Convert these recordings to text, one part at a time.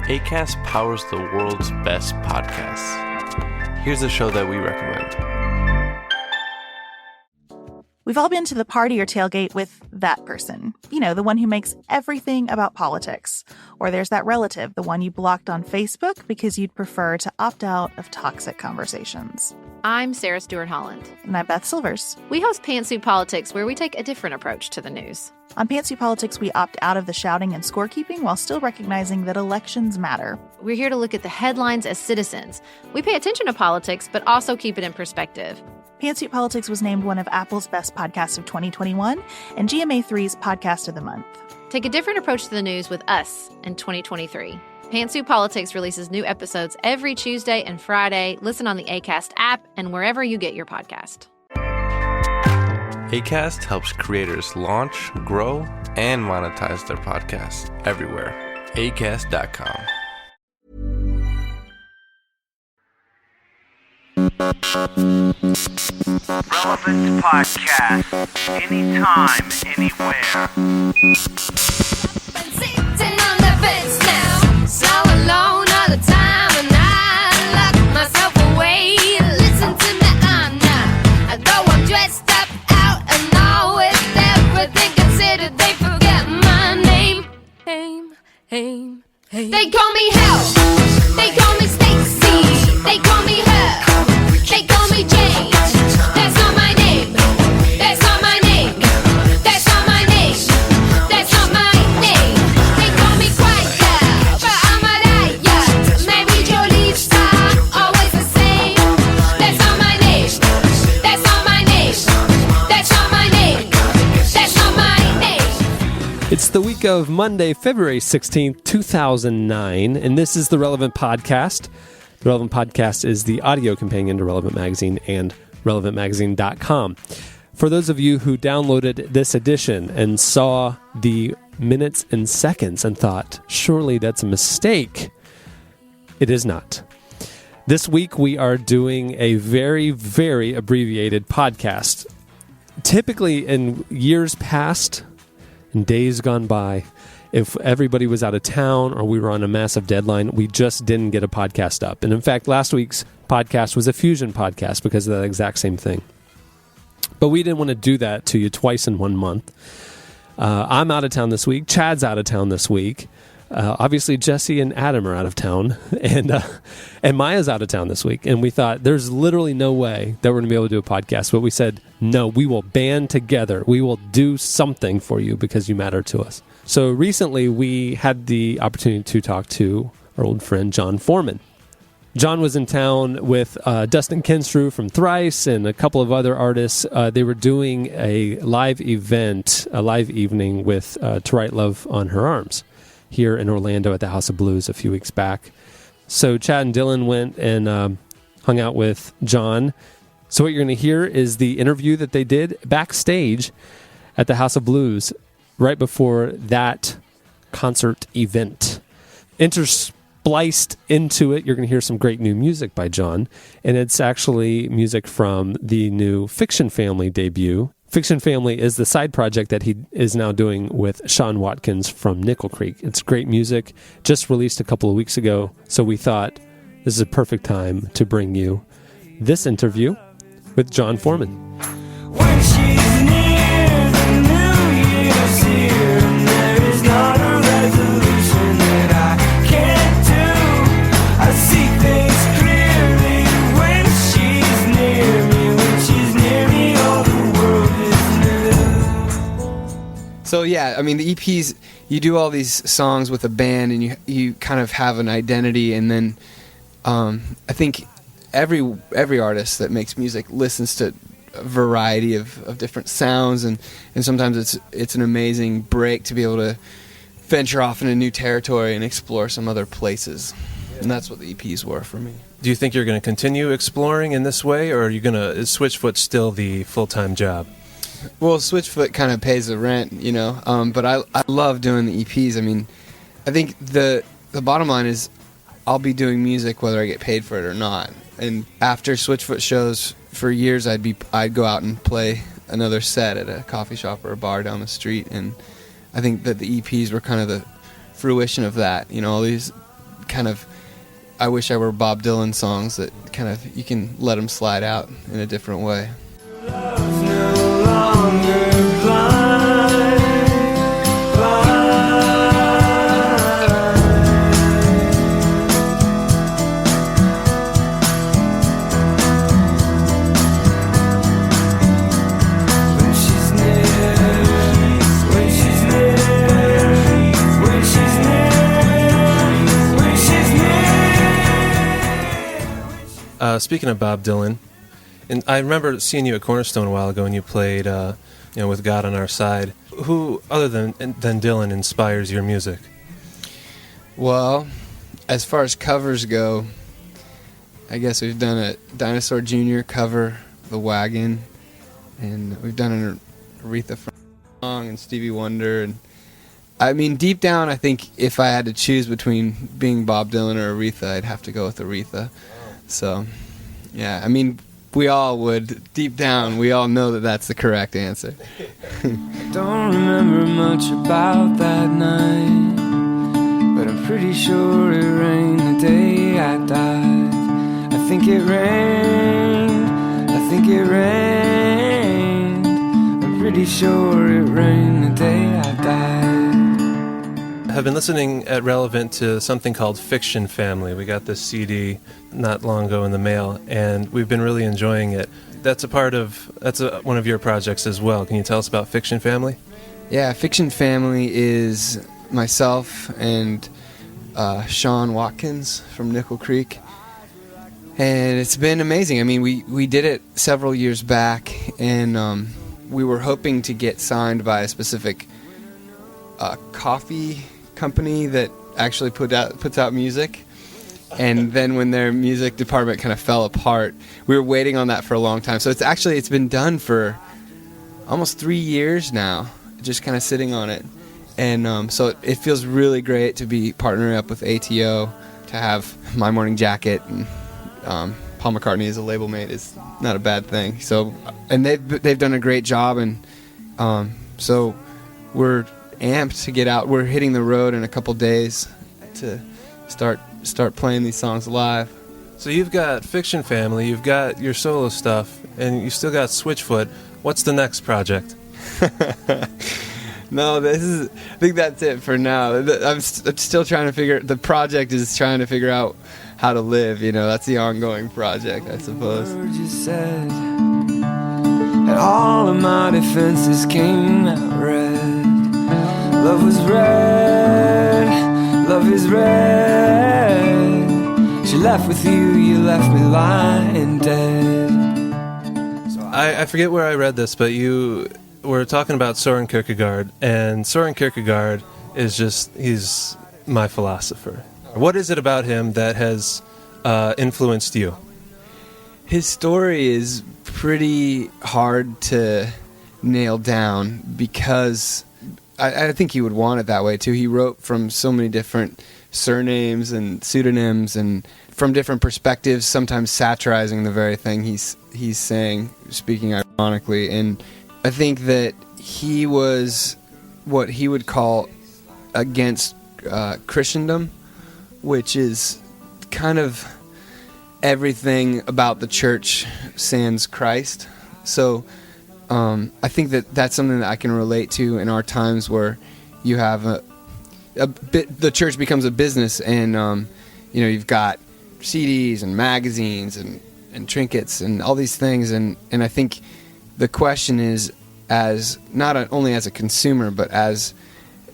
Acast powers the world's best podcasts. Here's a show that we recommend. We've all been to the party or tailgate with that person. You know, the one who makes everything about politics. Or there's that relative, the one you blocked on Facebook because you'd prefer to opt out of toxic conversations. I'm Sarah Stewart Holland. And I'm Beth Silvers. We host Pantsuit Politics, where we take a different approach to the news. On Pantsuit Politics, we opt out of the shouting and scorekeeping while still recognizing that elections matter. We're here to look at the headlines as citizens. We pay attention to politics, but also keep it in perspective. Pantsuit Politics was named one of Apple's best podcasts of 2021 and GMA3's Podcast of the Month. Take a different approach to the news with us in 2023. Pantsuit Politics releases new episodes every Tuesday and Friday. Listen on the Acast app and wherever you get your podcast. Acast helps creators launch, grow, and monetize their podcasts everywhere. Acast.com. Relevant podcast, anytime, anywhere. Been sitting on the fence now, so alone all the time, and I lock myself away. Listen to me, I'm not. Though I'm dressed up out and all with everything considered, they forget my name. Aim. They call me Hell. They call me Stacy. They call me her. They call me Jane. That's not my name. That's not my name. That's not my name. That's not my name. They call me Quiet Girl, but I'm a liar. Maybe Jolie's star, always the same. That's not my name. That's not my name. That's not my name. That's not my name. It's the week of Monday, February 16th, 2009, and this is the Relevant Podcast. The Relevant Podcast is the audio companion to Relevant Magazine and relevantmagazine.com. For those of you who downloaded this edition and saw the minutes and seconds and thought, surely that's a mistake, it is not. This week we are doing a very, very abbreviated podcast. Typically in years past, in days gone by, if everybody was out of town or we were on a massive deadline, we just didn't get a podcast up. And in fact, last week's podcast was a fusion podcast because of that exact same thing. But we didn't want to do that to you twice in 1 month. I'm out of town this week. Chad's out of town this week. Obviously, Jesse and Adam are out of town. And Maya's out of town this week. And we thought there's literally no way that we're going to be able to do a podcast. But we said, no, we will band together. We will do something for you because you matter to us. So recently, we had the opportunity to talk to our old friend, Jon Foreman. Jon was in town with Dustin Kinstrew from Thrice and a couple of other artists. They were doing a live event, a live evening with To Write Love on Her Arms here in Orlando at the House of Blues a few weeks back. So Chad and Dylan went and hung out with Jon. So what you're going to hear is the interview that they did backstage at the House of Blues right before that concert event. Interspliced into it, you're going to hear some great new music by Jon, and it's actually music from the new Fiction Family debut. Fiction Family is the side project that he is now doing with Sean Watkins from Nickel Creek. It's great music, just released a couple of weeks ago, so we thought this is a perfect time to bring you this interview with Jon Foreman. When she's near, the new year's here, and there is not a resolution that I can't do. I see things clearly when she's near me. When she's near me, all the world is new. So yeah, I mean the EPs, you do all these songs with a band, and you kind of have an identity, and then I think every artist that makes music listens to a variety of different sounds, and sometimes it's an amazing break to be able to venture off into new territory and explore some other places. And that's what the EPs were for me. Do you think you're going to continue exploring in this way, or are you going to, is Switchfoot still the full-time job? Well, Switchfoot kind of pays the rent, you know, but I love doing the EPs. I mean, I think the bottom line is I'll be doing music whether I get paid for it or not. And after Switchfoot shows, for years I'd go out and play another set at a coffee shop or a bar down the street, and I think that the EPs were kind of the fruition of that. You know, all these kind of I wish I were Bob Dylan songs that kind of you can let them slide out in a different way. Love's no longer blind. When she's near, when she's near, when she's near, when she's near. Speaking of Bob Dylan, and I remember seeing you at Cornerstone a while ago, and you played, with God on Our Side. Who, other than Dylan, inspires your music? Well, as far as covers go, I guess we've done a Dinosaur Jr. cover, The Wagon, and we've done an Aretha Franklin song and Stevie Wonder. And I mean, deep down, I think if I had to choose between being Bob Dylan or Aretha, I'd have to go with Aretha. So, yeah, I mean, we all would. Deep down, we all know that that's the correct answer. Don't remember much about that night, but I'm pretty sure it rained the day I died. I think it rained, I think it rained. I'm pretty sure it rained the day I died. I've been listening at Relevant to something called Fiction Family. We got this CD not long ago in the mail, and we've been really enjoying it. That's one of your projects as well. Can you tell us about Fiction Family? Yeah, Fiction Family is myself and Sean Watkins from Nickel Creek. And it's been amazing. I mean, we did it several years back, and we were hoping to get signed by a specific coffee company that actually puts out music. And then when their music department kind of fell apart, we were waiting on that for a long time. So it's been done for almost 3 years now, just kind of sitting on it. And so it feels really great to be partnering up with ATO, to have My Morning Jacket, and Paul McCartney as a label mate is not a bad thing. So, and they've done a great job, and so we're amped to get out. We're hitting the road in a couple days to start playing these songs live. So you've got Fiction Family, you've got your solo stuff, and you still got Switchfoot. What's the next project? No, I think that's it for now. I'm still trying to the project is trying to figure out how to live, that's the ongoing project, I suppose. Word you said, and all of my defenses came out red. Love was red, love is red. She left with you, you left me lying dead. I forget where I read this, but you were talking about Soren Kierkegaard, and Soren Kierkegaard he's my philosopher. What is it about him that has influenced you? His story is pretty hard to nail down because I think he would want it that way too. He wrote from so many different surnames and pseudonyms and from different perspectives, sometimes satirizing the very thing he's saying, speaking ironically. And I think that he was what he would call against Christendom, which is kind of everything about the church sans Christ. So I think that's something that I can relate to in our times where you have the church becomes a business, and you've got CDs and magazines and trinkets and all these things, and I think the question is, as not only as a consumer but as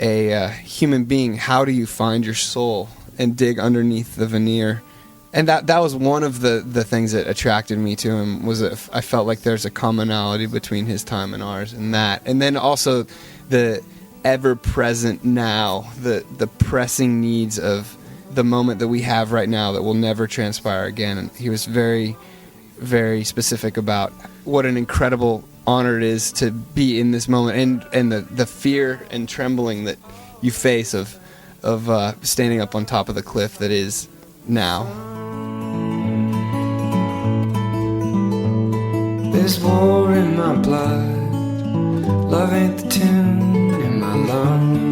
a human being, how do you find your soul and dig underneath the veneer? And that was one of the things that attracted me to him, was that I felt like there's a commonality between his time and ours, and that. And then also the ever-present now, the pressing needs of the moment that we have right now that will never transpire again. And he was very, very specific about what an incredible honor it is to be in this moment, and the fear and trembling that you face of standing up on top of the cliff that is now. There's war in my blood, love ain't the tune in my lungs.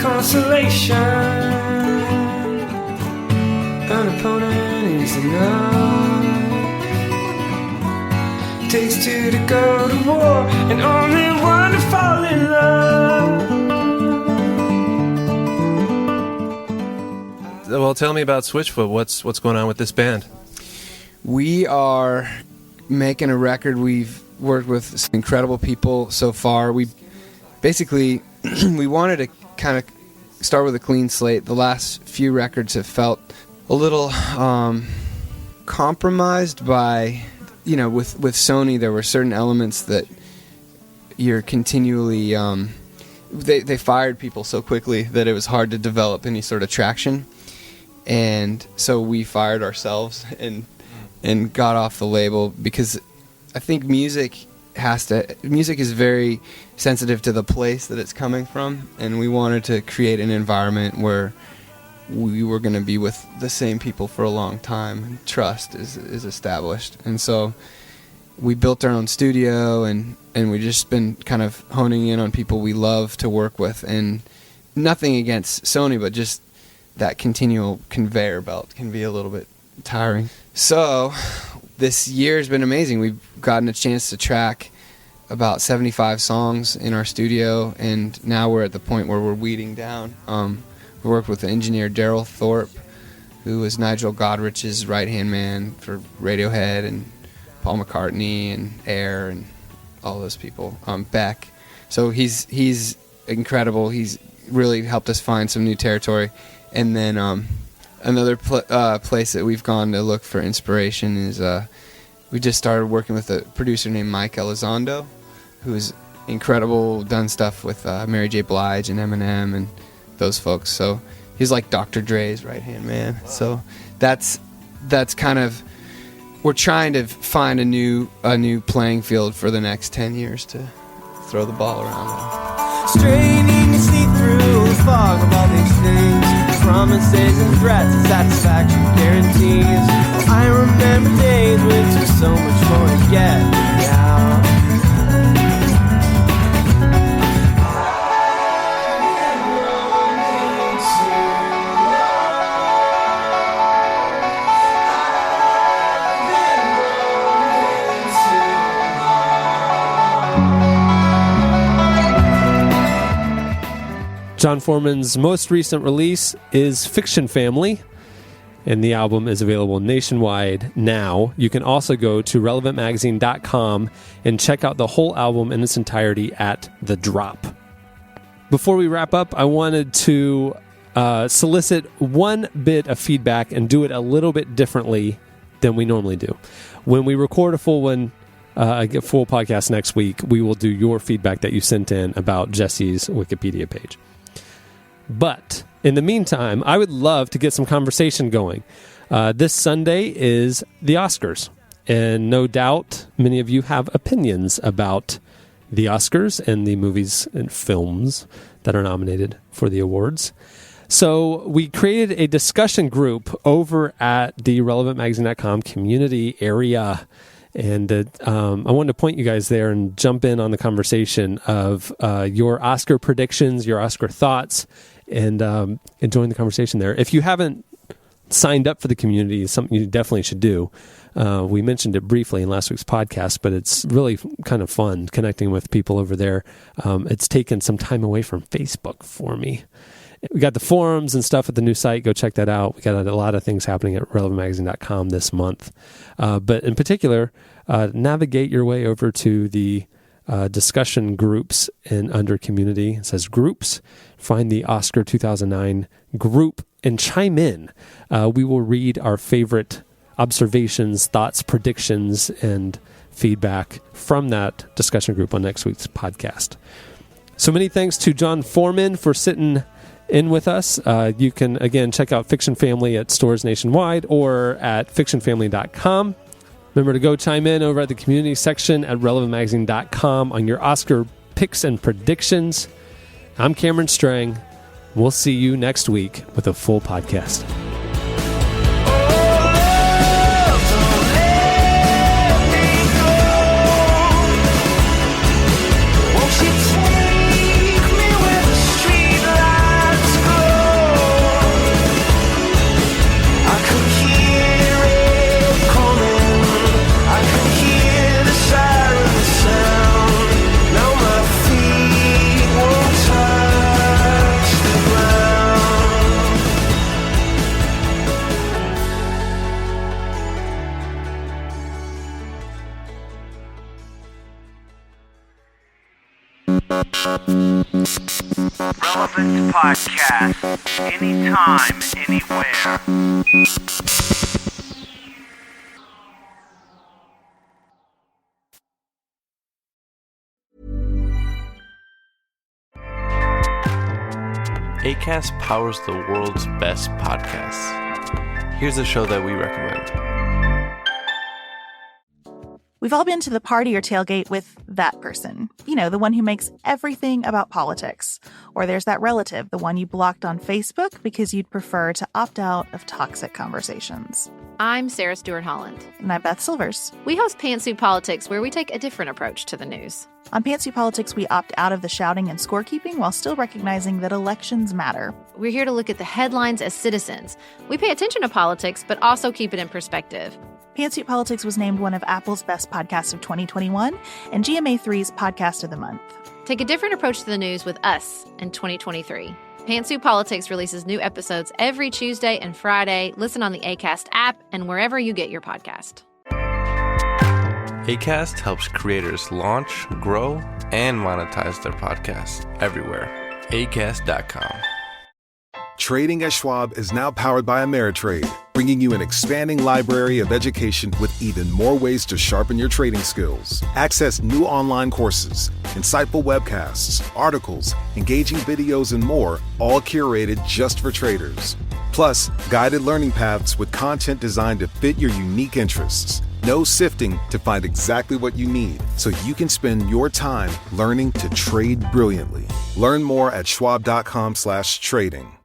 consolation. An opponent is enough. Takes two to go to war, and only one to fall in love. Well, tell me about Switchfoot. What's going on with this band? We are making a record. We've worked with some incredible people so far. We basically we wanted to kind of start with a clean slate. The last few records have felt a little compromised by, with Sony, there were certain elements that you're continually they fired people so quickly that it was hard to develop any sort of traction, and so we fired ourselves and got off the label, because I think music is very sensitive to the place that it's coming from, and we wanted to create an environment where we were going to be with the same people for a long time, and trust is established. And so we built our own studio, and we just been kind of honing in on people we love to work with, and nothing against Sony, but just that continual conveyor belt can be a little bit tiring. So this year has been amazing. We've gotten a chance to track about 75 songs in our studio, and now we're at the point where we're weeding down. We worked with the engineer Daryl Thorpe, who was Nigel Godrich's right-hand man for Radiohead and Paul McCartney and Air and all those people. Beck. So he's incredible. He's really helped us find some new territory. And then another place that we've gone to look for inspiration is we just started working with a producer named Mike Elizondo, who's incredible, done stuff with Mary J. Blige and Eminem and those folks. So he's like Dr. Dre's right-hand man. So that's kind of, we're trying to find a new playing field for the next 10 years to throw the ball around on. Straining to see through the fog of all these things, promises and threats and satisfaction guarantees. I remember days when it took so much more to get me out. Jon Foreman's most recent release is Fiction Family, and the album is available nationwide now. You can also go to relevantmagazine.com and check out the whole album in its entirety at The Drop. Before we wrap up, I wanted to solicit one bit of feedback and do it a little bit differently than we normally do. When we record a full podcast next week, we will do your feedback that you sent in about Jesse's Wikipedia page. But in the meantime, I would love to get some conversation going. This Sunday is the Oscars, and no doubt many of you have opinions about the Oscars and the movies and films that are nominated for the awards. So we created a discussion group over at the relevantmagazine.com community area. And I wanted to point you guys there and jump in on the conversation of your Oscar predictions, your Oscar thoughts, and join the conversation there. If you haven't signed up for the community, it's something you definitely should do. We mentioned it briefly in last week's podcast, but it's really kind of fun connecting with people over there. It's taken some time away from Facebook for me. We got the forums and stuff at the new site. Go check that out. We got a lot of things happening at relevantmagazine.com this month. But in particular, navigate your way over to the discussion groups and under community. It says groups. Find the Oscar 2009 group and chime in. We will read our favorite observations, thoughts, predictions, and feedback from that discussion group on next week's podcast. So many thanks to Jon Foreman for sitting in with us. You can, again, check out Fiction Family at stores nationwide or at fictionfamily.com. Remember to go chime in over at the community section at relevantmagazine.com on your Oscar picks and predictions. I'm Cameron Strang. We'll see you next week with a full podcast. Won't you take me where the street lights Relevant Podcast. Anytime, anywhere. Acast powers the world's best podcasts. Here's a show that we recommend. We've all been to the party or tailgate with that person. You know, the one who makes everything about politics. Or there's that relative, the one you blocked on Facebook because you'd prefer to opt out of toxic conversations. I'm Sarah Stewart Holland. And I'm Beth Silvers. We host Pantsuit Politics, where we take a different approach to the news. On Pantsuit Politics, we opt out of the shouting and scorekeeping while still recognizing that elections matter. We're here to look at the headlines as citizens. We pay attention to politics, but also keep it in perspective. Pantsuit Politics was named one of Apple's best podcasts of 2021 and GMA3's podcast of the month. Take a different approach to the news with us in 2023. Pantsuit Politics releases new episodes every Tuesday and Friday. Listen on the Acast app and wherever you get your podcast. Acast helps creators launch, grow, and monetize their podcasts everywhere. Acast.com. Trading at Schwab is now powered by Ameritrade, bringing you an expanding library of education with even more ways to sharpen your trading skills. Access new online courses, insightful webcasts, articles, engaging videos, and more, all curated just for traders. Plus, guided learning paths with content designed to fit your unique interests. No sifting to find exactly what you need, so you can spend your time learning to trade brilliantly. Learn more at schwab.com/trading.